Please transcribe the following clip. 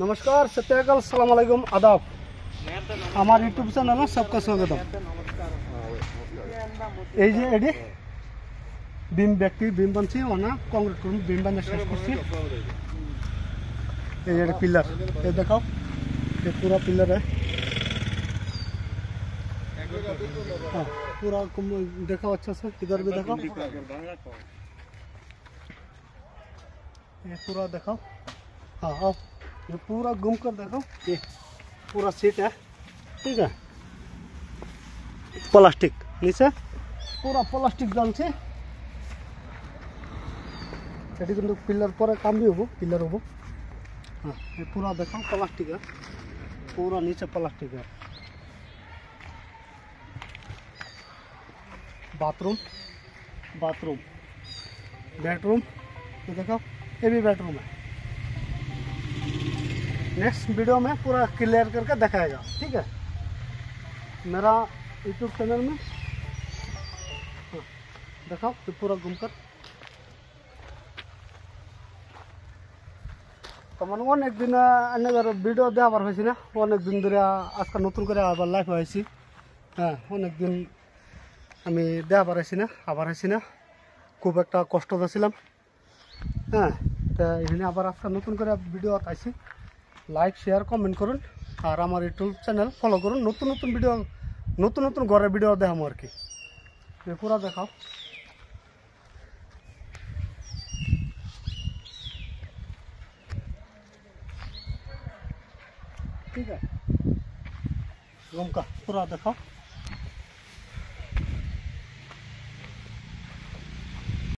नमस्कार सत्यकाल सलाम अलैकुम आदाब हमारे यूट्यूब चैनल सबका स्वागत है बीम व्यक्ति बीम बनसी ना कंक्रीट कर बीम बना शेष कर पिलर ये देखाओ ये पूरा पिलर है। हाँ पूरा देखाओ अच्छा से इधर भी देखाओ ये पूरा देखाओ। हाँ आओ ये पूरा घूम कर देखो ये पूरा सीट है ठीक है। प्लास्टिक नीचे पूरा प्लास्टिक जान से क्योंकि पिलर पर काम भी हो पिलर हो। हाँ ये पूरा देखो प्लास्टिक है पूरा नीचे प्लास्टिक है। बाथरूम बाथरूम बेडरूम ये देखो ये भी बेडरूम है। नेक्स्ट वीडियो में पूरा क्लियर करके दिखाएगा ठीक है मेरा यूट्यूब चैनल में। हाँ, दिखाओ तो पूरा घूमकर तो मन अनेक दिन वीडियो देवार ना अनेक दिन धरे आज का नतून करे आबार लाइफ आईसी। हाँ अनेक दिन हमें देवार ना आबार ना खूब एक कष्ट आছিলাম। हाँ तो ये आबार आज का नतून करे video IC like share comment करुन और हमारे यूट्यूब चैनल फलो करुन नतून नतून वीडियो नतून नतून घरे वीडियो देखामो और कि ये पूरा देखाओ। ठीक है रूम का पूरा देखाओ।